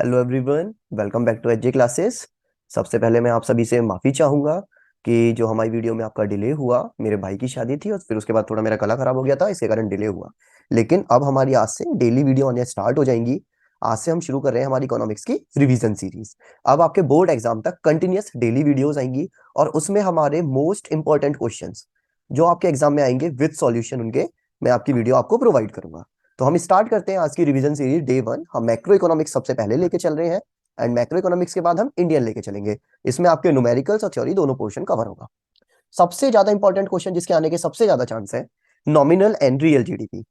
Hello everyone, welcome back to HJ classes. सबसे पहले मैं आप सभी से माफ़ी चाहूँगा कि जो हमारी वीडियो में आपका डिले हुआ। मेरे भाई की शादी थी और फिर उसके बाद थोड़ा मेरा गला खराब हो गया था, इसके कारण डिले हुआ। लेकिन अब हमारी आज से डेली वीडियो आने स्टार्ट हो जाएंगी। आज से हम शुरू कर रहे हैं हमारी इकोनॉमिक्स की रिवीजन सीरीज। अब आपके बोर्ड एग्जाम तक कंटिन्यूस डेली वीडियोज आएंगी और उसमें हमारे मोस्ट इंपॉर्टेंट क्वेश्चंस जो आपके एग्जाम में आएंगे विद सॉल्यूशन उनके, मैं आपकी वीडियो आपको प्रोवाइड करूंगा। तो हम स्टार्ट करते हैं आज की रिवीजन सीरीज डे वन। हम मैक्रो इकोनॉमिक्स सबसे पहले लेके चल रहे हैं एंड मैक्रो इकोनॉमिक्स के बाद हम इंडियन लेके चलेंगे। इसमें आपके न्यूमेरिकल्स और थ्योरी दोनों पोर्शन कवर होगा। सबसे ज्यादा इंपॉर्टेंट क्वेश्चन जिसके आने के सबसे ज्यादा चांस है, nominal and real GDP.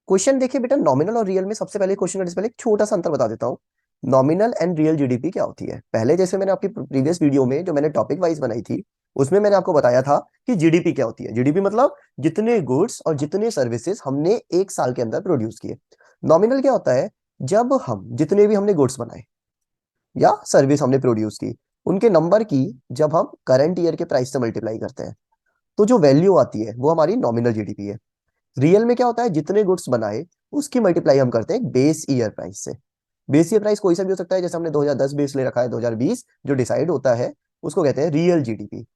Question देखिए बेटा, नॉमिनल और रियल में सबसे पहले क्वेश्चन का पहले एक छोटा सा अंतर बता देता हूँ। नॉमिनल एंड रियल जीडीपी क्या होती है? पहले जैसे मैंने आपकी प्रीवियस वीडियो में जो मैंने टॉपिक वाइज बनाई थी, उसमें मैंने आपको बताया था कि जीडीपी क्या होती है। जीडीपी मतलब जितने गुड्स और जितने सर्विसेज हमने एक साल के अंदर प्रोड्यूस किए। नॉमिनल क्या होता है? जब हम जितने भी हमने गुड्स बनाए या सर्विस हमने प्रोड्यूस की, उनके नंबर की जब हम करंट ईयर के प्राइस से मल्टीप्लाई करते हैं, तो जो वैल्यू आती है वो हमारी नॉमिनल जीडीपी है। रियल में क्या होता है? जितने गुड्स बनाए उसकी मल्टीप्लाई हम करते हैं बेस ईयर प्राइस से। बेस ईयर प्राइस कोई सा भी हो सकता है, जैसे हमने 2010 बेस ले रखा है, 2020 जो डिसाइड होता है उसको कहते हैं रियल जीडीपी।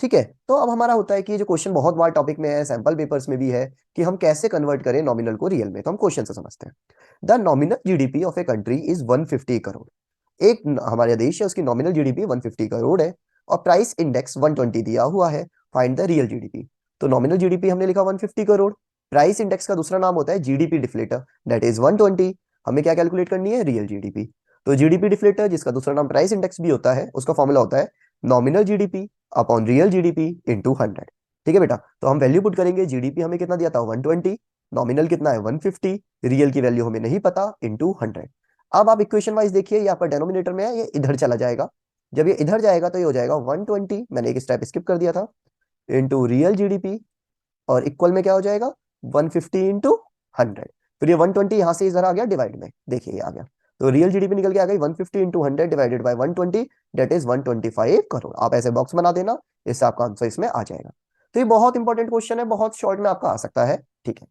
ठीक है, तो अब हमारा होता है कि ये जो क्वेश्चन बहुत बार टॉपिक में है, सैंपल पेपर्स में भी है, कि हम कैसे कन्वर्ट करें नॉमिनल को रियल में। तो हम क्वेश्चन से समझते हैं। The nominal GDP of a country is 150 crore. एक हमारे देश है, उसकी नॉमिनल जीडीपी 150 करोड़ है और प्राइस इंडेक्स 120 दिया हुआ है। Find the real GDP. तो नॉमिनल जीडीपी हमने लिखा 150 करोड़। प्राइस इंडेक्स का दूसरा नाम होता है जीडीपी डिफ्लेटर, दैट इज 120। हमें क्या कैलकुलेट करनी है? Real GDP. तो जीडीपी डिफ्लेटर जिसका दूसरा नाम प्राइस इंडेक्स भी होता है, उसका फॉर्मूला होता है nominal GDP upon real GDP into 100। ठीक है बेटा, तो हम वैल्यू पुट करेंगे। जीडीपी हमें कितना दिया था? 120। नॉमिनल कितना है? 150। रियल की वैल्यू हमें नहीं पता, इंटू 100। अब आप इक्वेशन वाइज देखिए, ये आपका डेनोमिनेटर में है, ये इधर चला जाएगा। जब ये इधर जाएगा तो ये हो जाएगा 120, मैंने एक स्टेप स्किप कर दिया था, इंटू रियल जीडीपी। और इक्वल में क्या हो जाएगा? 150 इंटू 100। फिर ये 120 यहां से इधर आ गया डिवाइड में, देखिए ये आ गया। तो रियल जीडीपी निकल के आ गई 150 into 100 divided by 120, that is 125 crore. आप ऐसे बॉक्स बना देना, इससे आपका आंसर इसमें आ जाएगा। तो ये बहुत इंपॉर्टेंट क्वेश्चन है, बहुत शॉर्ट में आपका आ सकता है। ठीक है,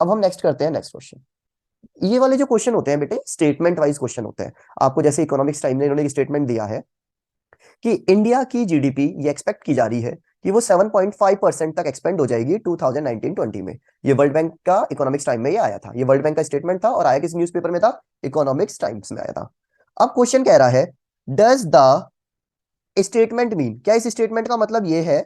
अब हम नेक्स्ट करते हैं नेक्स्ट क्वेश्चन। ये वाले जो क्वेश्चन होते हैं बेटे, स्टेटमेंट वाइज क्वेश्चन होते हैं। आपको जैसे इकोनॉमिक्स टाइम ने इन्होंने स्टेटमेंट दिया है कि इंडिया की जीडीपी ये एक्सपेक्ट की जा रही है कि वो 7.5% तक एक्सपेंड हो जाएगी 2019-20 में। ये वर्ल्ड बैंक का इकोनॉमिक्स टाइम में ये आया था, ये वर्ल्ड बैंक का स्टेटमेंट था और आया किस न्यूज़पेपर में था? इकोनॉमिक्स टाइम्स में आया था। अब क्वेश्चन कह रहा है, डज द स्टेटमेंट मीन, क्या इस स्टेटमेंट का मतलब ये है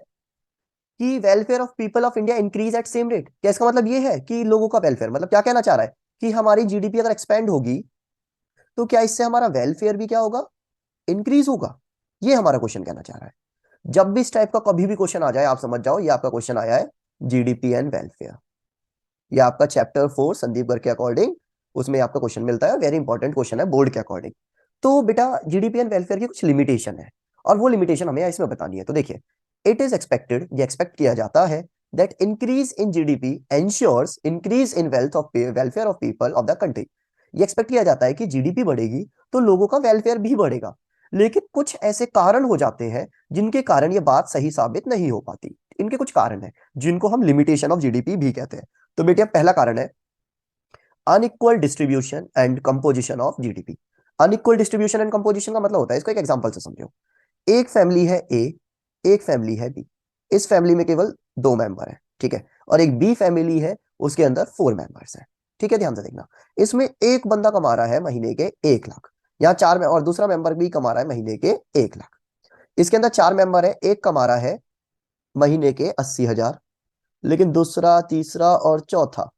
कि welfare of people of India increase at same rate? क्या इसका मतलब ये है कि लोगों का वेलफेयर, मतलब क्या कहना चाह रहा है कि हमारी जीडीपी अगर एक्सपेंड होगी तो क्या इससे हमारा वेलफेयर भी क्या होगा? इंक्रीज होगा? ये हमारा क्वेश्चन कहना चाह रहा है। जब भी इस टाइप का कभी भी क्वेश्चन आ जाए, आप समझ जाओ ये आपका क्वेश्चन आया है जीडीपी एंड वेलफेयर। ये आपका चैप्टर 4 संदीप गर्ग के अकॉर्डिंग उसमें आपका क्वेश्चन मिलता है, वेरी इंपॉर्टेंट क्वेश्चन है बोर्ड के अकॉर्डिंग। तो बेटा जीडीपी एंड वेलफेयर की कुछ लिमिटेशन है और वो लिमिटेशन हमें इसमें बतानी है। तो देखिए, इट इज एक्सपेक्टेड, ये एक्सपेक्ट किया जाता है, that increase in GDP ensures increase in wealth of welfare of people of the country. ये एक्सपेक्ट किया जाता है कि जीडीपी बढ़ेगी तो लोगों का वेलफेयर भी बढ़ेगा। लेकिन कुछ ऐसे कारण हो जाते हैं जिनके कारण ये बात सही साबित नहीं हो पाती। इनके कुछ कारण है जिनको हम लिमिटेशन ऑफ जीडीपी भी कहते हैं। तो बेटा पहला कारण है unequal distribution and composition of GDP. Unequal distribution and composition का मतलब होता है, इसको एक एग्जांपल से समझो। एक फैमिली है ए, एक फैमिली है बी। इस फैमिली में केवल दो मेंबर है, ठीक है, और एक बी फैमिली है, उसके अंदर 4 मेंबर्स है। ठीक है, ध्यान से देखना। इसमें एक बंदा कमा रहा है महीने के 1 लाख, यहाँ चार में, और दूसरा मेंबर भी कमा रहा है महीने के 1 लाख। इसके अंदर 4 मेंबर है, एक कमा रहा है महीने के 80,000, लेकिन दूसरा तीसरा और चौथा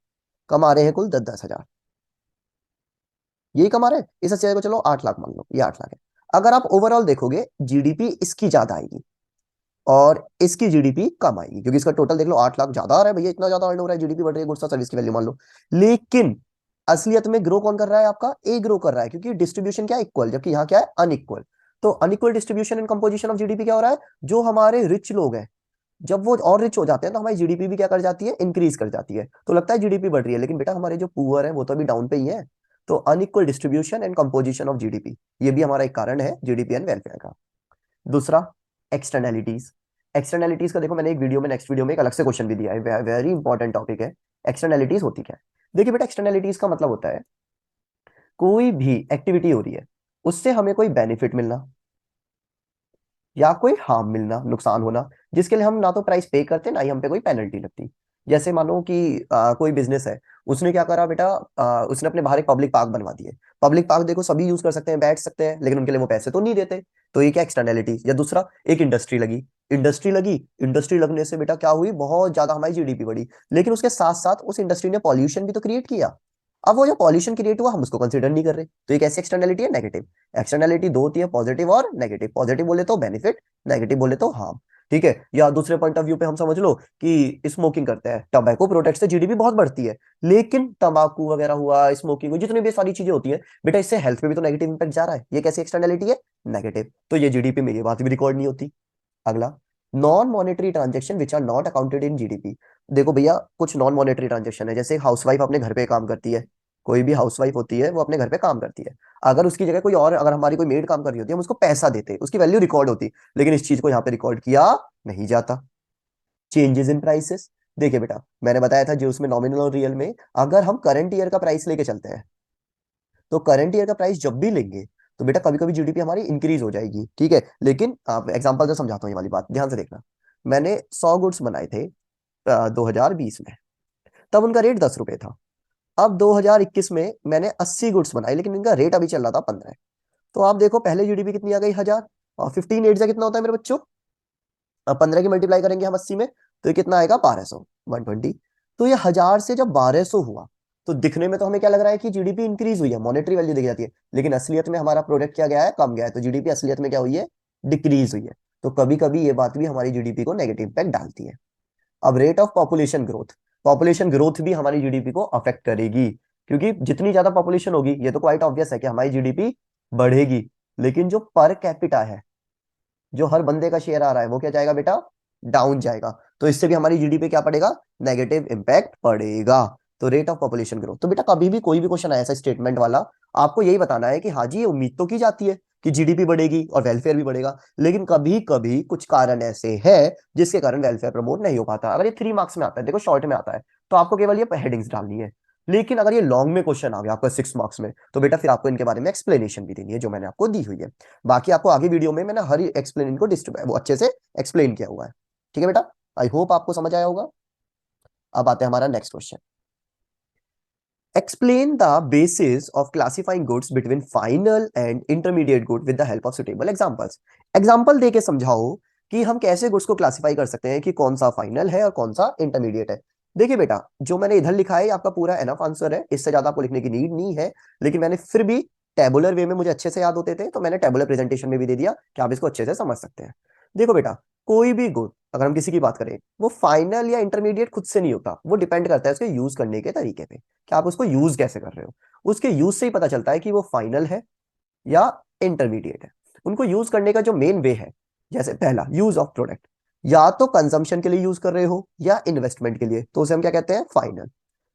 कमा रहे हैं कुल 10-10 हजार। यही कमा रहे हैं। इस 80,000 को चलो 8 लाख मान लो, ये 8 लाख है। अगर आप ओवरऑल देखोगे जीडीपी इसकी ज्यादा आएगी और इसकी जीडीपी कम आएगी, क्योंकि इसका टोटल देख लो 8 लाख ज्यादा आ रहा है भैया, इतना ज्यादा अर्न हो रहा है, जीडीपी बढ़ रही है, गुड्स और सर्विस की वैल्यू मान लो। लेकिन असलियत में ग्रो कौन कर रहा है? आपका ए ग्रो कर रहा है, क्योंकि डिस्ट्रीब्यूशन क्या है? इक्वल, जबकि यहाँ क्या है? अनइक्वल। तो unequal distribution and composition of GDP क्या हो रहा है? जो हमारे रिच लोग हैं, जब वो और रिच हो जाते हैं तो हमारी जीडीपी भी क्या कर जाती है? इंक्रीज कर जाती है। तो लगता है जीडीपी बढ़ रही है, लेकिन बेटा हमारे जो पुअर है वो तो अभी डाउन पे ही है। तो unequal distribution and composition of GDP, ये भी हमारा एक कारण है जीडीपी एंड वेलफेयर का। दूसरा, एक्सटर्नैलिटीज। एक्सटर्नैलिटीज का देखो मैंने एक वीडियो में, नेक्स्ट वीडियो में एक अलग से क्वेश्चन भी दिया है, वेरी इंपॉर्टेंट टॉपिक है। एक्सटर्नैलिटीज होती क्या है? देखिए बेटा, एक्सटर्नैलिटीज का मतलब होता है कोई भी एक्टिविटी हो रही है, उससे हमें कोई बेनिफिट मिलना या कोई हार्म मिलना, नुकसान होना, जिसके लिए हम ना तो प्राइस पे करते ना ही हम पे कोई पेनल्टी लगती। जैसे मानो कि कोई बिजनेस है, उसने क्या करा बेटा, उसने अपने बाहर एक पब्लिक पार्क बनवा दिए। पब्लिक पार्क देखो सभी यूज कर सकते हैं, बैठ सकते हैं, लेकिन उनके लिए वो पैसे तो नहीं देते। तो ये क्या एक्सटर्नैलिटी। या दूसरा, एक इंडस्ट्री लगी। इंडस्ट्री लगने से बेटा क्या हुई, बहुत ज्यादा हमारी जीडीपी बढ़ी। लेकिन उसके साथ साथ उस इंडस्ट्री ने पॉल्यूशन भी तो क्रिएट किया। अब वो जो पॉल्यूशन क्रिएट हुआ हम उसको कंसिडर नहीं कर रहे, तो ये कैसी एक्सटर्नैलिटी है, नेगेटिव। एक्सटर्नैलिटी दो होती है, पॉजिटिव और नेगेटिव। पॉजिटिव बोले तो बेनिफिट, नेगेटिव बोले तो हार्म। ठीक है। या दूसरे पॉइंट ऑफ व्यू पे हम समझ लो कि स्मोकिंग करते हैं, टबैको प्रोडक्ट से जीडीपी बहुत बढ़ती है। लेकिन तंबाकू वगैरह हुआ, स्मोकिंग हुई, जितनी भी सारी चीजें होती है बेटा, इससे हेल्थ पे भी तो नेगेटिव इंपैक्ट जा रहा है। ये कैसी एक्सटर्नैलिटी है, नेगेटिव। तो ये जीडीपी में ये बात भी रिकॉर्ड नहीं होती। अगला, non monetary transaction which are not accounted in GDP. देखो भैया, कुछ नॉन मॉनेटरी ट्रांजेक्शन है, जैसे हाउसवाइफ अपने घर पे काम करती है। कोई भी हाउसवाइफ होती है वो अपने घर पे काम करती है। अगर उसकी जगह कोई और, अगर हमारी कोई मेड काम कर रही होती है, हम उसको पैसा देते, उसकी वैल्यू रिकॉर्ड होती। लेकिन इस चीज को यहाँ पे रिकॉर्ड किया नहीं जाता। Changes in prices. देखिए बेटा, मैंने बताया था जो उसमें नॉमिनल और रियल में, अगर हम करंट ईयर का प्राइस लेके चलते हैं, तो करंट ईयर का प्राइस जब भी लेंगे, तो बेटा कभी कभी जीडीपी हमारी इंक्रीज हो जाएगी। ठीक है, लेकिन आप एग्जांपल से समझाता हूँ, ये वाली बात ध्यान से देखना। मैंने 100 गुड्स बनाए थे 2020 में, तब उनका रेट 10 रुपए था। अब 2021 में मैंने 80 गुड्स बनाए, लेकिन इनका रेट अभी चल रहा था 15। तो आप देखो पहले जीडीपी कितनी आ गई, 1000। और 15 8 से कितना होता है मेरे बच्चों, अब 15 की मल्टीप्लाई करेंगे हम 80 में, तो ये कितना आएगा, 1200, 120। तो ये 1000 से जब 1200 हुआ, तो दिखने में तो हमें क्या लग रहा है कि जीडीपी इंक्रीज हुई है, मॉनेटरी वैल्यू देखी जाती है। लेकिन असलियत में हमारा प्रोडक्ट क्या गया है, कम गया है। तो जीडीपी असलियत में क्या हुई है, डिक्रीज हुई है। तो कभी कभी ये बात भी हमारी जीडीपी को नेगेटिव इम्पैक्ट डालती है। अब rate of population growth, population growth भी हमारी जीडीपी को अफेक्ट करेगी। क्योंकि जितनी ज्यादा पॉपुलेशन होगी, ये तो क्वाइट ऑब्वियस है कि हमारी जीडीपी बढ़ेगी। लेकिन जो पर कैपिटा है, जो हर बंदे का शेयर आ रहा है, वो क्या जाएगा बेटा, डाउन जाएगा। तो इससे भी हमारी जीडीपी क्या पड़ेगा, नेगेटिव इंपैक्ट पड़ेगा। तो रेट ऑफ पॉपुलेशन ग्रोथ। तो बेटा कभी भी कोई भी क्वेश्चन आया ऐसा स्टेटमेंट वाला, आपको यही बताना है कि हाँ जी, ये उम्मीद तो की जाती है कि जीडीपी बढ़ेगी और वेलफेयर भी बढ़ेगा, लेकिन कभी कभी कुछ कारण ऐसे है जिसके कारण वेलफेयर प्रमोट नहीं हो पाता। अगर ये 3 मार्क्स में आता है, देखो शॉर्ट में आता है, तो आपको केवल ये हेडिंग्स डालनी है। लेकिन अगर ये लॉन्ग में क्वेश्चन आ गया आपका 6 मार्क्स में, तो बेटा फिर आपको इनके बारे में एक्सप्लेनेशन भी देनी है, जो मैंने आपको दी हुई है। बाकी आपको आगे वीडियो में मैंने हर एक्सप्लेन इनको वो अच्छे से एक्सप्लेन किया हुआ है। ठीक है बेटा, आई होप आपको समझ आया होगा। अब आते हैं हमारा next question. Explain the basis of classifying goods between final and intermediate good with the help of suitable examples. Example देके समझाओ कि हम कैसे गुड्स को क्लासिफाई कर सकते हैं कि कौन सा फाइनल है और कौन सा इंटरमीडिएट है। देखिए बेटा, जो मैंने इधर लिखा है आपका पूरा एनफ आंसर है, इससे ज्यादा आपको लिखने की नीड नहीं है। लेकिन मैंने फिर भी टेबुलर वे में मुझे अच्छे से याद होते थे, तो मैंने टेबुलर प्रेजेंटेशन में भी दे दिया कि आप इसको अच्छे से समझ सकते हैं। देखो बेटा, कोई भी गुड, अगर हम किसी की बात करें, वो फाइनल या इंटरमीडिएट खुद से नहीं होता, वो डिपेंड करता है उसके यूज करने के तरीके पे, कि आप उसको यूज कैसे कर रहे हो। उसके यूज से ही पता चलता है कि वो फाइनल है या इंटरमीडिएट है। उनको यूज करने का जो मेन वे है, जैसे पहला, यूज ऑफ प्रोडक्ट, या तो कंजम्पशन के लिए यूज कर रहे हो या इन्वेस्टमेंट के लिए, तो उसे हम क्या कहते हैं, फाइनल।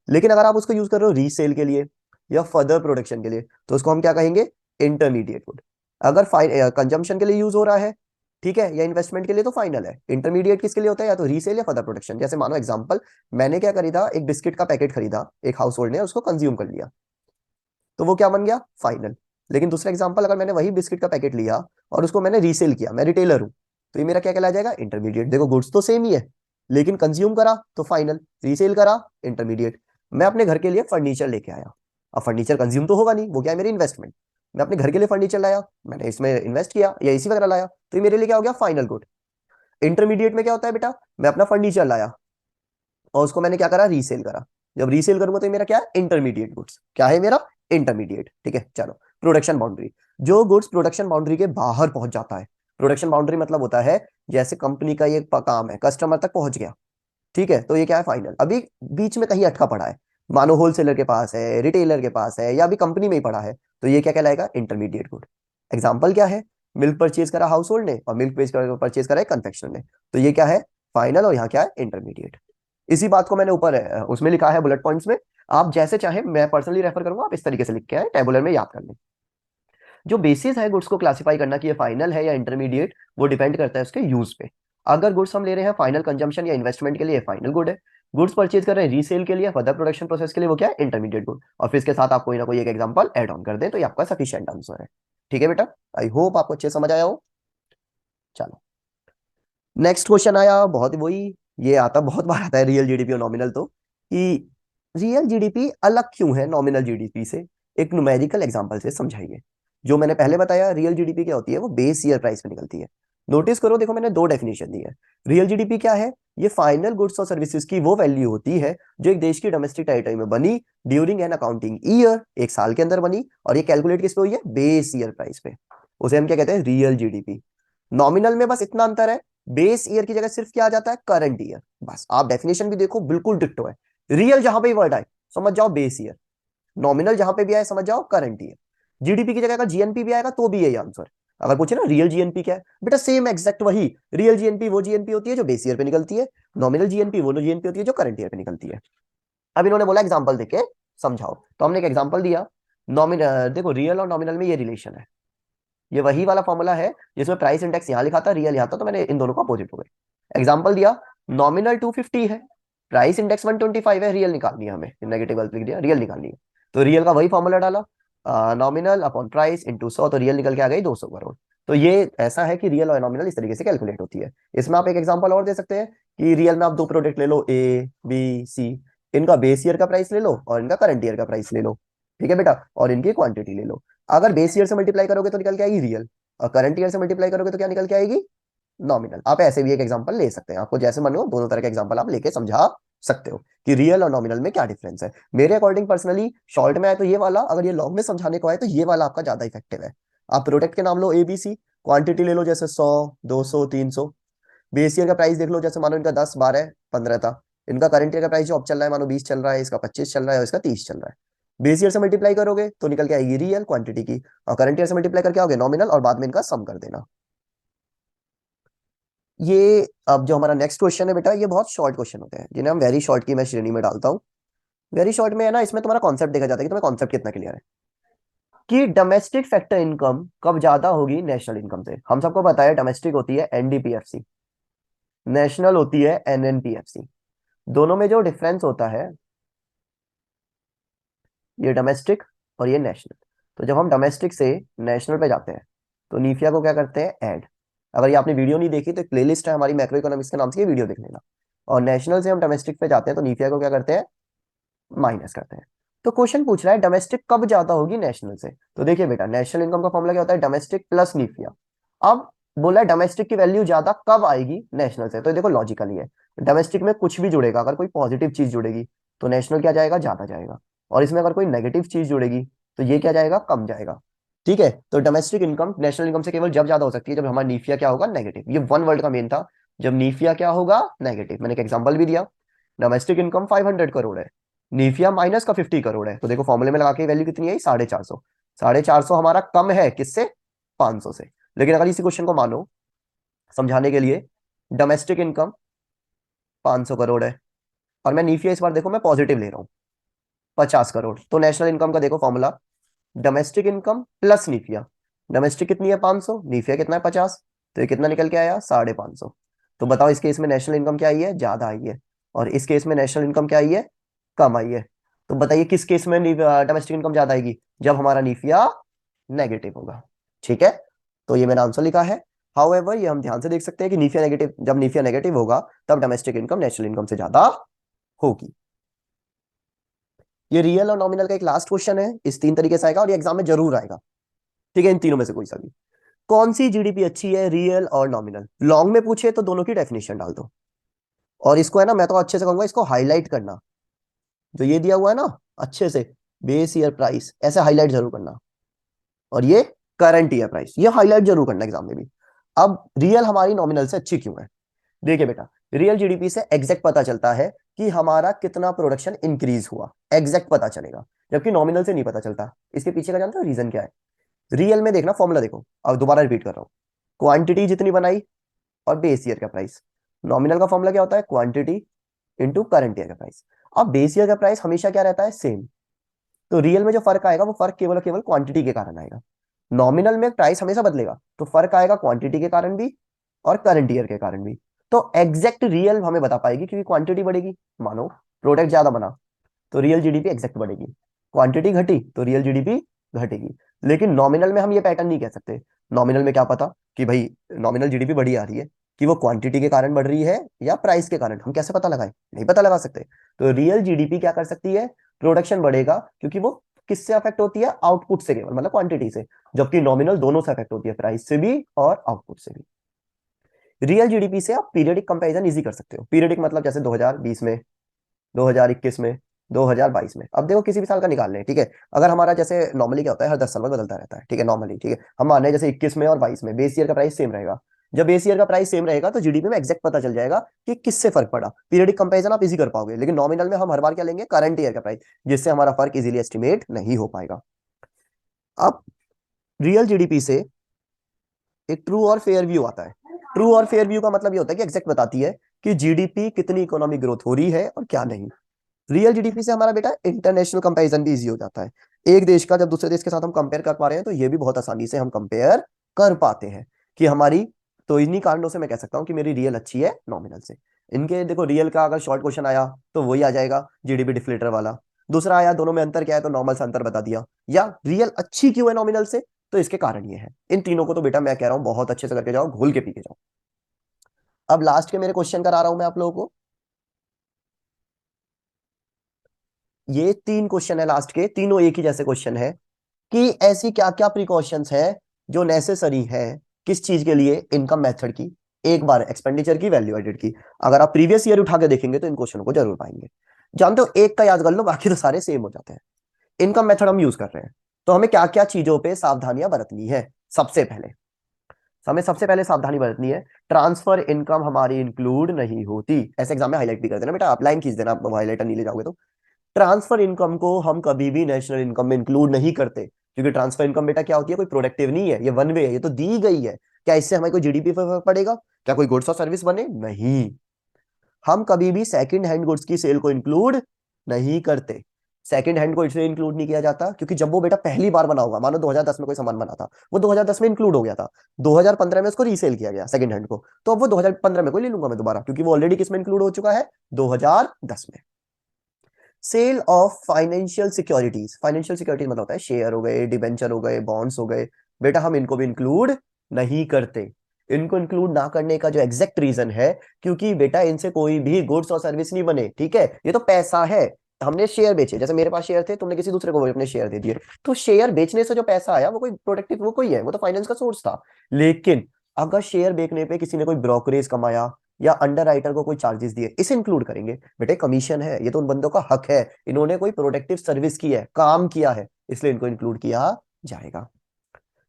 लेकिन अगर आप उसको यूज कर रहे हो रीसेल के लिए या फर्दर प्रोडक्शन के लिए, तो उसको हम क्या कहेंगे, इंटरमीडिएट गुड। अगर कंजम्पशन के लिए यूज हो रहा है, ठीक है, या इन्वेस्टमेंट के लिए, तो फाइनल है। इंटरमीडिएट किसके लिए होता है, या तो रीसेल या फर्दर प्रोडक्शन। जैसे मानो एग्जांपल, मैंने क्या खरीदा, एक बिस्किट का पैकेट खरीदा एक हाउस होल्ड ने, उसको कंज्यूम कर लिया, तो वो क्या बन गया, फाइनल। लेकिन दूसरा एग्जांपल, अगर मैंने वही बिस्किट का पैकेट लिया और उसको मैंने रीसेल किया, मैं रिटेलर हूं, तो ये मेरा क्या कहला जाएगा, इंटरमीडिएट। देखो गुड्स तो सेम ही है, लेकिन कंज्यूम करा तो फाइनल, रीसेल करा इंटरमीडिएट। मैं अपने घर के लिए फर्नीचर लेके आया, अब फर्नीचर कंज्यूम तो होगा नहीं, वो क्या है, मेरी इन्वेस्टमेंट। मैं अपने घर के लिए फर्नीचर लाया, मैंने इसमें इन्वेस्ट किया, या एसी वगैरह लाया, तो ये मेरे लिए क्या हो गया, फाइनल गुड। इंटरमीडिएट में क्या होता है बेटा, मैं अपना फर्नीचर लाया और उसको मैंने क्या करा, रीसेल करा। जब रीसेल करूंगा तो ये मेरा क्या है, इंटरमीडिएट गुड्स। क्या है मेरा, इंटरमीडिएट। ठीक है, चलो। प्रोडक्शन बाउंड्री, जो गुड्स प्रोडक्शन बाउंड्री के बाहर पहुंच जाता है। प्रोडक्शन बाउंड्री मतलब होता है, जैसे कंपनी का ये काम है, कस्टमर तक पहुंच गया, ठीक है, तो ये क्या है, फाइनल। अभी बीच में कहीं अटका पड़ा है, मानो होलसेलर के पास है, रिटेलर के पास है, या अभी कंपनी में ही पड़ा है, तो ये क्या कहलाएगा, इंटरमीडिएट गुड। एग्जाम्पल क्या है, मिल्क परचेज करा हाउस होल्ड ने और मिल्क परचेज करा कन्फेक्शनर ने, तो ये क्या है, फाइनल, और यहाँ क्या है, इंटरमीडिएट। इसी बात को मैंने ऊपर उसमें लिखा है बुलेट पॉइंट्स में। आप जैसे चाहे, मैं पर्सनली रेफर करूंगा, आप इस तरीके से लिख के आए, टेबुलर में याद कर लें। जो बेसिस है गुड्स को क्लासिफाई करना कि ये फाइनल है या इंटरमीडिएट, वो डिपेंड करता है उसके यूज पे। अगर गुड्स हम ले रहे हैं फाइनल कंजम्पशन या इन्वेस्टमेंट के लिए, फाइनल गुड है। गुड्स परचेज कर रहे हैं रीसेल के लिए, फर्दर प्रोडक्शन प्रोसेस के लिए, वो क्या है, इंटरमीडिएट गुड। और फिर इसके साथ आप कोई ना कोई एक एग्जांपल ऐड ऑन कर दें, तो ये आपका सफिशिएंट आंसर है। ठीक है बेटा, आई होप आपको अच्छे समझ आया हो। चलो नेक्स्ट क्वेश्चन आया, बहुत वही, ये आता बहुत बार आता है रियल जीडीपी और नॉमिनल, तो कि रियल जीडीपी अलग क्यों है नॉमिनल जीडीपी से, एक न्यूमेरिकल एग्जांपल से समझाइए। जो मैंने पहले बताया रियल जीडीपी क्या होती है, वो बेस ईयर प्राइस पे निकलती है। नोटिस करो, देखो मैंने दो डेफिनेशन दी है। रियल जीडीपी क्या है, ये फाइनल गुड्स और सर्विसेज की वो वैल्यू होती है जो एक देश की डोमेस्टिक टेरिटरी में बनी ड्यूरिंग एन अकाउंटिंग ईयर, एक साल के अंदर बनी, और ये कैलकुलेट किस पे हुई है, बेस ईयर प्राइस पे। उसे हम क्या कहते हैं, रियल जीडीपी। नॉमिनल में बस इतना अंतर है, बेस ईयर की जगह सिर्फ क्या आ जाता है, करंट ईयर। बस आप डेफिनेशन भी देखो, बिल्कुल डिट्टो है। रियल जहां पे वर्ड आए समझ जाओ बेस ईयर, नॉमिनल जहां पे भी आए समझ जाओ करंट ईयर। जीडीपी की जगह अगर जीएनपी भी आएगा तो भी यही आंसर। अगर पूछे ना रियल जीएनपी क्या है, बेटा सेम एग्जैक्ट वही। रियल जीएनपी वो जीएनपी होती है जो बेस ईयर पे निकलती है, नॉमिनल जीएनपी वो जीएनपी होती है जो करंट ईयर पे निकलती है। अब इन्होंने बोला एग्जाम्पल देके समझाओ, तो हमने एक एग्जाम्पल दिया। नॉमिनल देखो, रियल और नॉमिनल में ये रिलेशन है, ये वही वाला फॉर्मूला है जिसमें प्राइस इंडेक्स यहां लिखा था, रियल यहां था, तो मैंने इन दोनों को अपोजिट हो गए। एग्जांपल दिया, नॉमिनल 250 है, प्राइस इंडेक्स 125 है, रियल निकालनी है हमें, नेगेटिव लिख दिया, रियल निकालनी है। तो रियल का वही फॉर्मूला डाला, नॉमिनल अपॉन प्राइस इंटू 100, तो रियल निकल के आ गई 200 करोड़। तो ये ऐसा है कि रियल और नॉमिनल इस तरीके से कैलकुलेट होती है। इसमें आप एक एग्जांपल और दे सकते हैं कि रियल में आप दो प्रोडक्ट ले लो, ए बी सी, इनका बेस ईयर का प्राइस ले लो और इनका करंट ईयर का प्राइस ले लो, ठीक है बेटा, और इनकी क्वांटिटी ले लो। अगर बेस ईयर से मल्टीप्लाई करोगे तो निकल के आएगी रियल, और करंट ईयर से मल्टीप्लाई करोगे तो क्या निकल के आएगी, नॉमिनल। आप ऐसे भी एक एग्जांपल ले सकते हैं, आपको जैसे मन हो दोनों तरह के एग्जांपल आप लेके समझा सकते हो कि रियल और नॉमिनल में क्या डिफरेंस है। मेरे अकॉर्डिंग पर्सनली शॉर्ट में आए तो ये वाला, अगर ये लॉन्ग में समझाने को आए तो ये वाला आपका ज्यादा इफेक्टिव है। आप प्रोडक्ट के नाम लो ABC, क्वांटिटी ले लो जैसे 100 200 300, बेस ईयर का प्राइस देख लो, जैसे मानो इनका 10 12 15 था, इनका करंट ईयर का प्राइस जो अब चल रहा है मानो 20 चल रहा है, इसका 25 चल रहा है और इसका 30 चल रहा है। बेस ईयर से मल्टीप्लाई करोगे तो निकल के आएगी रियल क्वांटिटी की, और करंट ईयर से मल्टीप्लाई करके आओगे नॉमिनल, और बाद में इनका सम कर देना। ये अब जो हमारा नेक्स्ट क्वेश्चन है बेटा, ये बहुत शॉर्ट क्वेश्चन होते हैं जिन्हें हम वेरी शॉर्ट की मैं श्रेणी में डालता हूँ। वेरी शॉर्ट में है ना, इसमें तुम्हारा कॉन्सेप्ट देखा जाता है कि तुम्हें कॉन्सेप्ट कितना क्लियर है, कि डोमेस्टिक फैक्टर इनकम कब ज्यादा होगी नेशनल इनकम से। हम सबको पता है डोमेस्टिक होती है एनडीपीएफसी, नेशनल होती है एनएनपीएफसी। दोनों में जो डिफरेंस होता है, ये डोमेस्टिक और ये नेशनल। तो जब हम डोमेस्टिक से नेशनल पे जाते हैं तो नीफिया को क्या करते हैं, ऐड। अगर ये आपने वीडियो नहीं देखी तो एक प्लेलिस्ट है हमारी मैक्रो इकोनॉमिक्स के नाम से, ये वीडियो देख लेना। और नेशनल से हम डोमेस्टिक पे जाते हैं तो नीफिया को क्या करते हैं, माइनस करते हैं। तो क्वेश्चन पूछ रहा है डोमेस्टिक कब ज्यादा होगी नेशनल से। तो देखिए बेटा, नेशनल इनकम का फॉर्मूला क्या होता है, डोमेस्टिक प्लस नीफिया। अब बोला है डोमेस्टिक की वैल्यू ज्यादा कब आएगी नेशनल से, तो देखो लॉजिकली है, डोमेस्टिक में कुछ भी जुड़ेगा, अगर कोई पॉजिटिव चीज जुड़ेगी तो नेशनल क्या जाएगा, ज्यादा जाएगा, और इसमें अगर कोई नेगेटिव चीज जुड़ेगी तो ये क्या जाएगा, कम जाएगा। ठीक है, तो डोमेस्टिक इनकम नेशनल इनकम से केवल जब ज्यादा हो सकती है जब हमारा नीफिया क्या होगा, नेगेटिव। ये वन वर्ड का मेन था, जब नीफिया क्या होगा, नेगेटिव। मैंने एक एग्जांपल भी दिया, डोमेस्टिक इनकम 500 करोड़ है, नीफिया माइनस का 50 करोड़ है, तो देखो फॉर्मूले में लगा के वैल्यू कितनी आई, 450। 450 हमारा कम है किससे, 500 से। लेकिन अगर इसी क्वेश्चन को मानो समझाने के लिए, डोमेस्टिक इनकम 500 करोड़ है, और मैं नीफिया इस बार देखो मैं पॉजिटिव ले रहा हूँ 50 करोड़, तो नेशनल इनकम का देखो फॉर्मूला, डोमेस्टिक इनकम प्लस नीफिया। डोमेस्टिक कितनी है 500, नीफिया कितना है 50, तो ये कितना निकल के आया, 550। तो बताओ इस केस में नेशनल इनकम क्या आई है, ज्यादा आई है, और इस केस में नेशनल इनकम क्या आई है, कम आई है। तो बताइए किस केस में डोमेस्टिक इनकम ज्यादा आएगी, जब हमारा नीफिया नेगेटिव होगा। ठीक है, तो ये मैंने आंसर लिखा है। हाउएवर ये हम ध्यान से देख सकते हैं कि नीफिया नेगेटिव, जब नीफिया नेगेटिव होगा तब डोमेस्टिक इनकम नेशनल इनकम से ज्यादा होगी। ये रियल और नॉमिनल का एक लास्ट क्वेश्चन है, इस तीन तरीके से आएगा और ये एग्जाम में जरूर आएगा। ठीक है, इन तीनों में से कोई सा भी, कौन सी जीडीपी अच्छी है, रियल और नॉमिनल। लॉन्ग में पूछे तो दोनों की डेफिनेशन डाल दो, और इसको है ना मैं तो अच्छे से कहूंगा, इसको हाईलाइट करना, जो ये दिया हुआ है ना अच्छे से, बेस ईयर प्राइस ऐसे हाईलाइट जरूर करना, और ये करंट ईयर प्राइस ये हाईलाइट जरूर करना एग्जाम में भी। अब रियल हमारी नॉमिनल से अच्छी क्यों है, देखिए बेटा, रियल जीडीपी से एग्जैक्ट पता चलता है कि हमारा कितना प्रोडक्शन इंक्रीज हुआ, एग्जैक्ट पता चलेगा, जबकि नॉमिनल से नहीं पता चलता। इसके पीछे का जानते हो रीजन क्या है, रियल में देखना फॉर्मूला देखो, अब दोबारा रिपीट कर रहा हूं, क्वांटिटी जितनी बनाई और बेस ईयर का प्राइस। नॉमिनल का फॉर्मूला क्या होता है, क्वांटिटी इंटू करंट ईयर का प्राइस। अब बेस ईयर का प्राइस हमेशा क्या रहता है, सेम। तो रियल में जो फर्क आएगा वो फर्क केवल केवल क्वांटिटी के कारण आएगा। नॉमिनल में प्राइस हमेशा बदलेगा, तो फर्क आएगा क्वांटिटी के कारण भी और करंट ईयर के कारण भी। तो एग्जैक्ट रियल हमें बता पाएगी क्योंकि क्वांटिटी बढ़ेगी, मानो प्रोडक्ट ज्यादा बना तो रियल जीडीपी एग्जैक्ट बढ़ेगी, क्वांटिटी घटी तो रियल जीडीपी घटेगी। लेकिन नॉमिनल में हम ये पैटर्न नहीं कह सकते। नॉमिनल में क्या पता कि भाई नॉमिनल जीडीपी बढ़ी आ रही है, कि वो क्वांटिटी के कारण बढ़ रही है या प्राइस के कारण, हम कैसे पता लगाएं? नहीं पता लगा सकते। तो रियल जीडीपी क्या कर सकती है? प्रोडक्शन बढ़ेगा, क्योंकि वो किससे अफेक्ट होती है? आउटपुट से केवल, मतलब क्वांटिटी से। जबकि नॉमिनल दोनों से अफेक्ट होती है, प्राइस से भी और आउटपुट से भी। रियल जीडीपी से आप पीरियडिक कंपैरिजन इजी कर सकते हो। पीरियडिक मतलब जैसे 2020 में, 2021 में, 2022 में। अब देखो किसी भी साल का निकाल लें, ठीक है। अगर हमारा जैसे नॉर्मली क्या होता है, हर 10 साल में बदलता रहता है, ठीक है, नॉर्मली, ठीक है। हम मान रहे हैं जैसे 21 में और 22 में बेस ईयर का प्राइस सेम रहेगा। जब बेस ईयर का प्राइस सेम रहेगा तो जीडीपी में एग्जैक्ट पता चल जाएगा कि किससे फर्क पड़ा। पीरियडिक कंपैरिजन आप इजी कर पाओगे, लेकिन नॉमिनल में हम हर बार क्या लेंगे? करंट ईयर का प्राइस, जिससे हमारा फर्क इजीली एस्टिमेट नहीं हो पाएगा। अब रियल जीडीपी से एक ट्रू और फेयर व्यू आता है। ट्रू और फेयर व्यू का मतलब ये होता है कि एग्जैक्ट बताती है कि जीडीपी कितनी इकोनॉमिक ग्रोथ हो रही है और क्या नहीं। रियल जीडीपी से हमारा बेटा इंटरनेशनल कंपैरिजन भी इजी हो जाता है। एक देश का जब दूसरे देश के साथ हम कंपेयर कर पा रहे हैं, तो ये भी बहुत आसानी से हम कंपेयर कर पाते हैं कि हमारी। तो इन्हीं कारणों से मैं कह सकता हूँ कि मेरी रियल अच्छी है नॉमिनल से। इनके देखो, रियल का अगर शॉर्ट क्वेश्चन आया तो वही आ जाएगा, जीडीपी डिफ्लेटर वाला। दूसरा आया दोनों में अंतर क्या है, तो नॉर्मल से अंतर बता दिया। या रियल अच्छी क्यों है नॉमिनल से, तो इसके कारण ये है। इन तीनों को तो बेटा मैं कह रहा हूँ बहुत अच्छे से करके जाओ, घोल के पी के जाओ। अब लास्ट के मेरे क्वेश्चन करा रहा हूं मैं आप लोगों को। ये 3 क्वेश्चन है लास्ट के, तीनों एक ही जैसे क्वेश्चन है कि ऐसी क्या क्या प्रिकॉशंस है जो नेसेसरी है किस चीज के लिए? इनकम मेथड की, एक बार एक्सपेंडिचर की, वैल्यू एडेड की। अगर आप प्रीवियस ईयर उठा के देखेंगे तो इन क्वेश्चन को जरूर पाएंगे। जानते हो, एक का याद कर लो, बाकी तो सारे सेम हो जाते हैं। इनकम मेथड हम यूज कर रहे हैं, तो हमें क्या क्या चीजों पे सावधानियां बरतनी है? सबसे पहले हमें सबसे पहले सावधानी बरतनी है, ट्रांसफर इनकम हमारी इंक्लूड नहीं होती। ऐसे एग्जाम में हाईलाइट भी कर देना बेटा, आप लाइन खींच देना, आप हाईलाइटर नहीं ले जाओगे तो। ट्रांसफर इनकम को हम कभी भी नेशनल इनकम में इंक्लूड नहीं करते, क्योंकि ट्रांसफर इनकम बेटा क्या होती है? कोई प्रोडक्टिव नहीं है, ये वन वे है, ये तो दी गई है। क्या इससे हमें कोई जीडीपी पर फर्क पड़ेगा? क्या कोई गुड्स और सर्विस बने? नहीं। हम कभी भी सेकंड हैंड गुड्स की सेल को इंक्लूड नहीं करते। सेकंड हैंड को इसलिए इंक्लूड नहीं किया जाता क्योंकि जब वो बेटा पहली बार बना होगा, मानो 2010 में कोई सामान बना था, वो 2010 में इंक्लूड हो गया था, 2015 में उसको रीसेल किया गया सेकंड हैंड को, तो अब वो 2015 में कोई ले लूंगा मैं दोबारा, क्योंकि वो ऑलरेडी किसमें इंक्लूड हो चुका है? 2010 में। Sale of financial securities, financial securities मतलब होता है शेयर हो गए, डिबेंचर हो गए, बॉन्ड्स हो गए। बेटा हम इनको भी इंक्लूड नहीं करते। इनको इंक्लूड ना करने का जो एग्जैक्ट रीजन है, क्योंकि बेटा इनसे कोई भी गुड्स और सर्विस नहीं बने, ठीक है। ये तो पैसा है। हमने शेयर बेचे, जैसे मेरे पास शेयर थे, तुमने किसी दूसरे को अपने शेयर दे दिए, तो शेयर बेचने से जो पैसा आया वो कोई प्रोडक्टिव, वो कोई है, वो तो फाइनेंस का सोर्स था। लेकिन अगर शेयर बेचने पे किसी ने कोई ब्रोकरेज कमाया या अंडर राइटर को कोई चार्जेस दिए, इसे इंक्लूड करेंगे। बेटे कमीशन है, ये तो उन बंदों का हक है, इन्होंने कोई प्रोडक्टिव सर्विस की है, काम किया है, इसलिए इनको इंक्लूड किया जाएगा।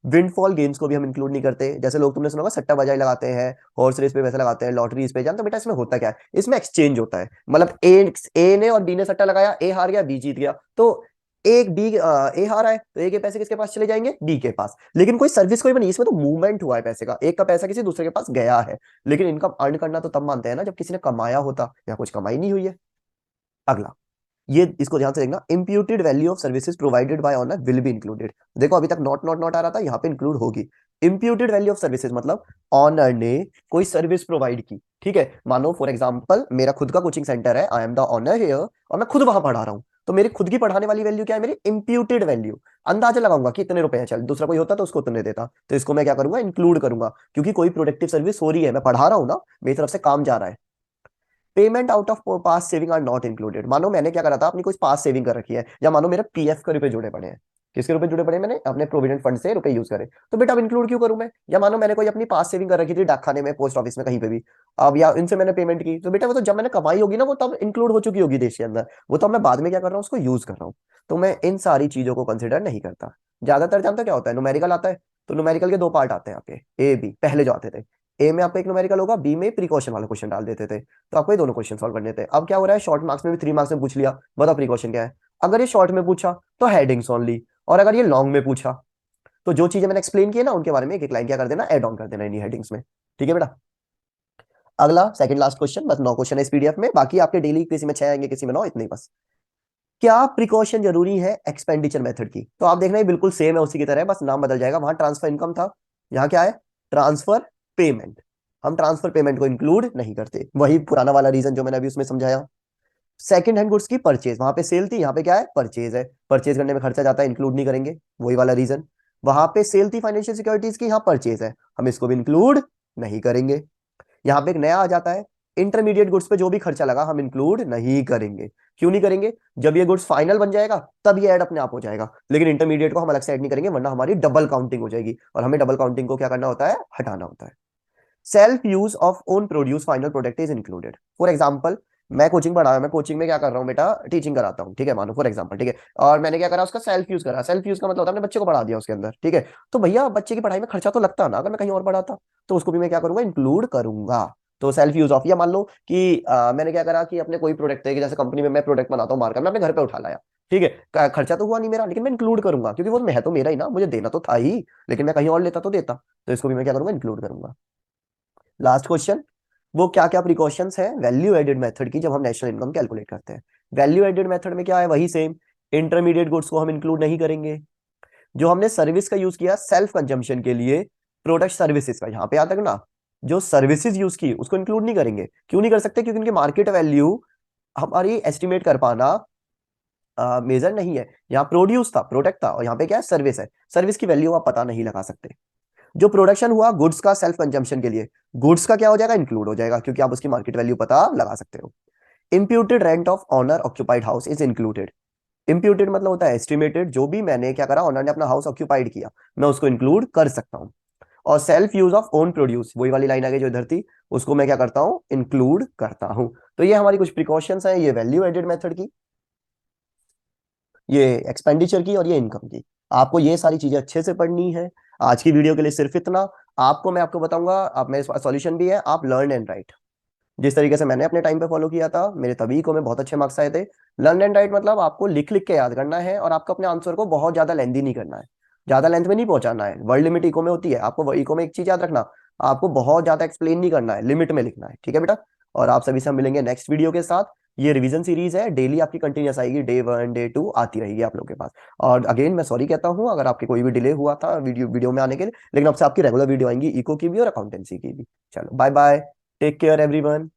विंडफॉल गेम्स को भी हम इंक्लूड नहीं करते। जैसे लोग, तुमने सुना होगा सट्टा बाजारी लगाते हैं, हॉर्स रेस पे पैसे लगाते हैं, लॉटरीज पे। जानते हो बेटा इसमें होता क्या है? इसमें एक्सचेंज होता है, मतलब ए ने और बी ने सट्टा लगाया, ए हार गया, बी जीत गया, तो एक बी ए हारा है तो ए के पैसे किसके पास चले जाएंगे? डी के पास। लेकिन कोई सर्विस कोई बनी, इसमें तो मूवमेंट हुआ है पैसे का, एक का पैसा किसी दूसरे के पास गया है। लेकिन इनकम अर्न करना तो तब मानते हैं ना जब किसी ने कमाया होता, या कुछ कमाई नहीं हुई है। अगला, ये इसको ध्यान से देखना, imputed value of services provided by honour will be included. देखो अभी तक नॉट नॉट नॉट आ रहा था, यहाँ पे इंक्लूड होगी। इम्प्यूटेड वैल्यू ऑफ सर्विसेज मतलब ऑनर ने कोई सर्विस प्रोवाइड की, ठीक है। मानो फॉर एग्जांपल मेरा खुद का कोचिंग सेंटर है, I am the owner here, और मैं खुद वहां पढ़ा रहा हूँ, तो मेरी खुद की पढ़ाने वाली वैल्यू क्या है? मेरी इम्प्यूटेड वैल्यू। अंदाजा लगाऊंगा कि इतने रुपए हैं, चल दूसरा कोई होता तो उसको उतने देता, तो इसको मैं क्या करूंगा? इंक्लूड करूंगा, क्योंकि कोई प्रोडक्टिव सर्विस हो रही है, मैं पढ़ा रहा हूँ ना, मेरी तरफ से काम जा रहा है। Payment out of past saving are not included. मानो मैंने क्या करा था, अपनी कोई पास सेविंग कर रखी है, या मानो मेरे पीएफ के रुपए जुड़े पड़े हैं। किसके रुपए जुड़े पड़े हैं? मैंने अपने प्रोविडेंट फंड से रुपए यूज करे, तो बेटा अब इंक्लूड क्यों करूं मैं? या मानो मैंने कोई अपनी पास सेविंग कर रखी थी डाकखाने में, पोस्ट ऑफिस में, कहीं पे भी, अब या इनसे मैंने पेमेंट की, तो बेटा वो तो जब मैंने कमाई होगी ना, वो तब इंक्लूड हो चुकी होगी देश के अंदर, वो तो मैं बाद में क्या कर रहा हूँ? उसको यूज कर रहा हूँ। तो मैं इन सारी चीजों को कंसिडर नहीं करता। ज्यादातर जानता क्या होता है? न्यूमेरिकल आता है, तो न्यूमेरिकल के 2 पार्ट आते हैं आपके, ए बी, पहले जो आते थे। ए में आपका एक न्यूमेरिकल होगा, बी में प्रिकॉशन वाला क्वेश्चन डाल देते थे, तो आपको ये दोनों क्वेश्चन सॉल्व करने थे। अब क्या हो रहा है, शॉर्ट मार्क्स में भी 3 मार्क्स में पूछ लिया, बताओ प्रिकॉशन क्या है। अगर ये शॉर्ट में पूछा तो हेडिंग्स ओनली, और अगर ये लॉन्ग में पूछा तो जो चीजें मैंने एक्सप्लेन की है ना उनके बारे में एक एक लाइन क्या कर देना? ऐड ऑन कर देना इन्हीं हेडिंग्स में। ठीक है बेटा। अगला सेकंड लास्ट क्वेश्चन, बस 9 क्वेश्चन है इस पीडीएफ में, बाकी आपके डेली किसी में 6 आएंगे, किसी में 9, इतने ही बस। क्या प्रिकॉशन जरूरी है एक्सपेंडिचर मेथड की? तो आप देखना ये बिल्कुल सेम है, उसी की तरह है, बस नाम बदल जाएगा। वहां ट्रांसफर इनकम था, यहाँ क्या है? Transfer payment. हम ट्रांसफर पेमेंट को इंक्लूड नहीं करते, वही पुराना वाला रीजन जो मैंने अभी उसमें समझाया। सेकंड हैंड गुड्स की परचेज, वहां पे सेल थी, यहाँ पे क्या है, परचेज है, परचेज करने में खर्चा जाता है, इंक्लूड नहीं करेंगे, वही वाला रीजन। वहां पे सेल थी फाइनेंशियल सिक्योरिटीज की, यहाँ परचेज है, हम इसको भी इंक्लूड नहीं करेंगे। यहाँ पे एक नया आ जाता है, इंटरमीडिएट गुड्स पे जो भी खर्चा लगा हम इंक्लूड नहीं करेंगे। क्यों नहीं करेंगे? जब ये गुड्स फाइनल बन जाएगा तब ये ऐड अपने आप हो जाएगा, लेकिन इंटरमीडिएट को हम अलग से ऐड नहीं करेंगे, वरना हमारी डबल काउंटिंग हो जाएगी, और हमें डबल काउंटिंग को क्या करना होता है, हटाना होता है। Self use of own produce final product is included. For example, मैं कोचिंग पढ़ा मैं कोचिंग में क्या कर रहा हूँ बेटा, टीचिंग कराता हूँ, ठीक है, मानो फॉर एग्जाम्पल, ठीक है, और मैंने क्या करा, उसका सेल्फ यूज करा। सेल्फ यूज का मतलब होता है मैंने बच्चे को पढ़ा दिया उसके अंदर, ठीक है। तो भैया बच्चे की पढ़ाई में खर्चा तो लगता ना, अगर मैं कहीं और पढ़ाता, तो उसको भी मैं क्या करूंगा, इंक्लूड करूंगा। तो सेल्फ यूज ऑफ, या मान लो कि मैंने क्या करा कि अपने कोई प्रोडक्ट है कि जैसे कंपनी में मैं प्रोडक्ट बनाता हूँ मार्कर, मैं अपने घर पे उठा लाया, ठीक है, खर्चा तो हुआ नहीं मेरा, लेकिन मैं इंक्लूड करूंगा, क्योंकि वो मैं तो मेरा ही ना, मुझे देना तो था ही, लेकिन मैं कहीं और लेता तो देता, तो इसको भी मैं क्या करूंगा, इंक्लूड करूंगा। लास्ट क्वेश्चन, वो क्या क्या प्रिकॉशंस है वैल्यू एडेड मेथड की जब हम नेशनल इनकम कैलकुलेट करते हैं। वैल्यू एडेड मेथड में क्या है, वही सेम, इंटरमीडिएट गुड्स को हम इंक्लूड नहीं करेंगे। जो हमने सर्विस का यूज किया सेल्फ कंजम्पशन के लिए, प्रोडक्ट सर्विसेज का, यहां पे याद रखना, जो सर्विसेज यूज की उसको इंक्लूड नहीं करेंगे। क्यों नहीं कर सकते? क्योंकि उनकी मार्केट वैल्यू हमारी एस्टिमेट कर पाना मेजर नहीं है। यहाँ प्रोड्यूस था, प्रोडक्ट था, और यहाँ पे क्या है, सर्विस है, सर्विस की वैल्यू आप पता नहीं लगा सकते। जो प्रोडक्शन हुआ गुड्स का सेल्फ कंजम्पशन के लिए, गुड्स का क्या हो जाएगा, इंक्लूड हो जाएगा, क्योंकि आप उसकी मार्केट वैल्यू पता लगा सकते हो। Imputed rent of owner occupied house is included. Imputed मतलब होता है एस्टिमेटेड, जो भी मैंने क्या करा, ऑनर ने अपना हाउस ऑक्यूपाइड किया, मैं उसको इंक्लूड कर सकता हूँ। और self use of own produce, वही वाली लाइन आगे जो इधर थी, उसको मैं क्या करता हूँ, इंक्लूड करता हूँ। तो ये हमारी कुछ प्रिकॉशंस हैं, ये वैल्यू एडेड मेथड की, ये एक्सपेंडिचर की, और ये इनकम की। आपको ये सारी चीजें अच्छे से पढ़नी है। आज की वीडियो के लिए सिर्फ इतना। आपको मैं आपको बताऊंगा, आप मेरे पास सॉल्यूशन भी है, आप लर्न एंड राइट, जिस तरीके से मैंने अपने टाइम पे फॉलो किया था, मेरे तभी को में बहुत अच्छे मार्क्स आए थे। लर्न एंड राइट मतलब आपको लिख लिख के याद करना है, और आपको अपने आंसर को बहुत ज्यादा लेंदी नहीं करना है, ज्यादा लेंथ में नहीं पहुंचाना है। वर्ल्ड लिमिट इको में होती है, आपको इको में एक चीज याद रखना, आपको बहुत ज्यादा एक्सप्लेन नहीं करना है, लिमिट में लिखना है, ठीक है बेटा। और आप सभी से हम मिलेंगे नेक्स्ट वीडियो के साथ। ये रिवीजन सीरीज है, डेली आपकी कंटिन्यूस आएगी, डे 1 डे 2 आती रहेगी आप लोगों के पास। और अगेन मैं सॉरी कहता हूँ अगर आपके कोई भी डिले हुआ था वीडियो में आने के लिए, लेकिन अब से आपकी रेगुलर वीडियो आएंगी, इको की भी और अकाउंटेंसी की भी। चलो bye bye, take care everyone.